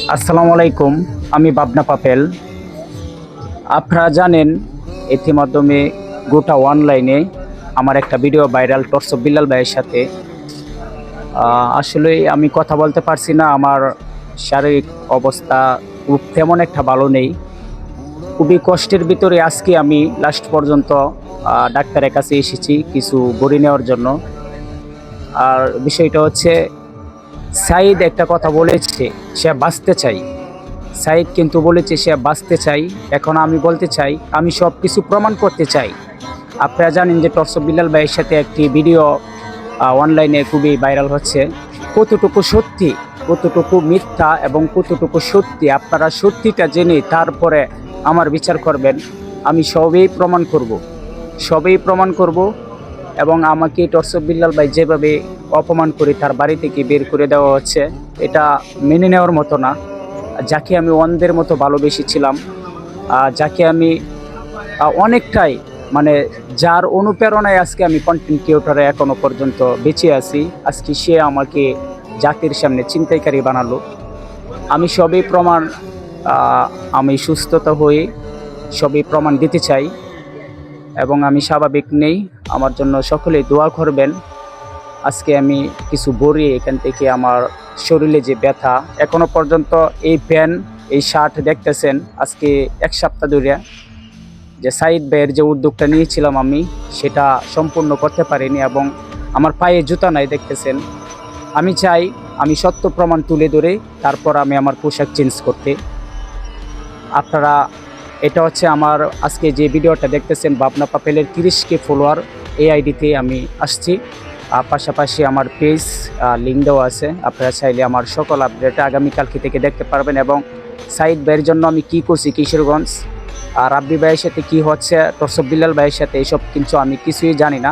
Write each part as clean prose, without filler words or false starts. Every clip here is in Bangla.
আসসালামু আলাইকুম। আমি বাবনা পাপেল। আপনারা জানেন ইতিমাধ্যমে গোটা অনলাইনে আমার একটা ভিডিও ভাইরাল টর্চ বিল্লাল ভাইয়ের সাথে। আসলে আমি কথা বলতে পারছি না, আমার শারীরিক অবস্থা খুব তেমন একটা ভালো নেই। খুবই কষ্টের ভিতরে আজকে আমি লাস্ট পর্যন্ত ডাক্তারের কাছে এসেছি কিছু বড়ি নেওয়ার জন্য। আর বিষয়টা হচ্ছে, সাইদ একটা কথা বলেছে, সে বাঁচতে চাই। সাইদ কিন্তু বলেছে সে বাঁচতে চাই। এখন আমি বলতে চাই, আমি সব কিছু প্রমাণ করতে চাই। আপনারা জানেন যে টর্চ বিল্লাল ভাইয়ের সাথে একটি ভিডিও অনলাইনে খুবই ভাইরাল হচ্ছে। কতটুকু সত্যি, কতটুকু মিথ্যা এবং কতটুকু সত্যি, আপনারা সত্যিটা জেনে তারপরে আমার বিচার করবেন। আমি সবই প্রমাণ করব। এবং আমাকে টর্চ বিল্লাল ভাই যেভাবে অপমান করে তার বাড়ি থেকে বের করে দেওয়া হচ্ছে, এটা মেনে নেওয়ার মতো না। যাকে আমি অন্ধের মতো ভালোবেসেছিলাম, যাকে আমি অনেকটাই মানে যার অনুপ্রেরণায় আজকে আমি কন্টেন্ট ক্রিয়েটরে এখনো পর্যন্ত বেঁচে আছি, আজকে সে আমাকে জাতির সামনে ছিনতাইকারী বানালো। আমি সবই প্রমাণ, আমি সুস্থতা হয়ে সবই প্রমাণ দিতে চাই এবং আমি স্বাভাবিক নেই। আমার জন্য সকলেই দোয়া করবেন। আজকে আমি কিছু বড়ি এখান থেকে, আমার শরীরে যে ব্যথা এখনো পর্যন্ত, এই প্যান্ট এই শার্ট দেখতেছেন আজকে এক সপ্তাহ ধরে যে সাইদ ভাইয়ের যে উদ্যোগটা নিয়েছিলাম আমি সেটা সম্পূর্ণ করতে পারিনি এবং আমার পায়ে জুতা নাই দেখতেছেন। আমি চাই আমি সত্য প্রমাণ তুলে ধরে তারপর আমি আমার পোশাক চেঞ্জ করতে। আপনারা, এটা হচ্ছে আমার আজকে যে ভিডিওটা দেখতেছেন, বাবনা পাপেলের 30K ফলোয়ার, এই আইডিতে আমি আসছি। পাশাপাশি আমার পেজ লিঙ্ক দেওয়া আছে, আপনারা চাইলে আমার সকল আপডেট আগামীকালকে থেকে দেখতে পারবেন। এবং সাইদ ভাইয়ের জন্য আমি কি করছি কিশোরগঞ্জ, আর রাব্বি ভাইয়ের সাথে কি হচ্ছে, টর্চ বিল্লাল ভাইয়ের সাথে, এইসব কিন্তু আমি কিছুই জানি না।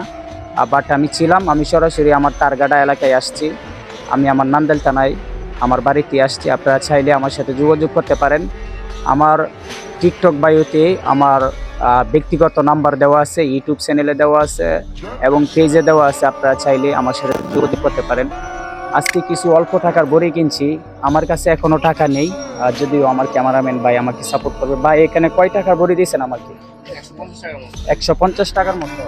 বাট আমি সরাসরি আমার তারগাডা এলাকায় আসছি। আমি আমার নান্দাইল থানায় আমার বাড়িতে আসছি। আপনারা চাইলে আমার সাথে যোগাযোগ করতে পারেন। আমার টিকটক বায়োতে আমার ব্যক্তিগত নাম্বার দেওয়া আছে, ইউটিউব চ্যানেলে দেওয়া আছে এবং পেজে দেওয়া আছে। আপনারা চাইলে আমার সাথে যোগাযোগ করতে পারেন। আজকে কিছু অল্প টাকার বড়ি কিনছি, আমার কাছে এখনো টাকা নেই। যদিও আমার ক্যামেরাম্যান ভাই আমাকে সাপোর্ট করবে। ভাই এখানে কয় টাকার বড়ি দিয়েছেন আমাকে? 150 টাকার মতো।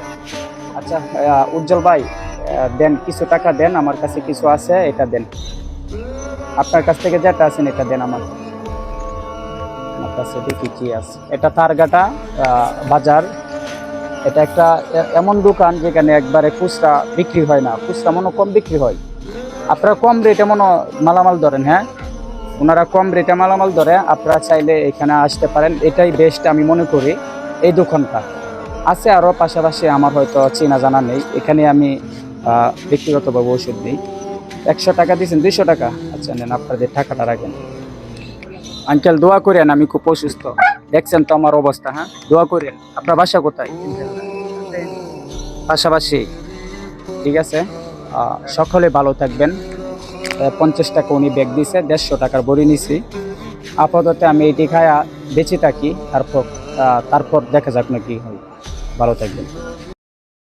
আচ্ছা উজ্জ্বল ভাই, দেন কিছু টাকা দেন, আমার কাছে কিছু আছে, এটা দেন। আপনার কাছ থেকে যেটা আছেন এটা দেন আমার কাছে। দেখি কি আছে। এটা তারগাটা বাজার। এটা একটা এমন দোকান যেখানে একবারে খুচরা বিক্রি হয় না, খুচরা মনে কম বিক্রি হয়। আপনারা কম রেটে মনে মালামাল ধরেন, হ্যাঁ ওনারা কম রেটে মালামাল ধরে। আপনারা চাইলে এখানে আসতে পারেন, এটাই বেস্ট আমি মনে করি। এই দোকানটা আছে, আরও পাশাপাশি আমার হয়তো চেনা জানা নেই। এখানে আমি ব্যক্তিগতভাবে ওষুধ দিই। 100 টাকা দিয়েছেন, 200 টাকা। আচ্ছা নেন, আপনাদের টাকাটা রাখেন। আঙ্কেল দোয়া করেন, আমি খুব অসুস্থ, দেখছেন তো আমার অবস্থা। হ্যাঁ দোয়া করেন। আপনার বাসা কোথায়? পাশাপাশি। ঠিক আছে, সকলে ভালো থাকবেন। 50 টাকা উনি ব্যাগ দিছে, 150 টাকার বড়ি নিছি। আপাতত আমি এটি খায়া বেঁচে থাকি, তারপর দেখা যাক না কি হয়। ভালো থাকবেন।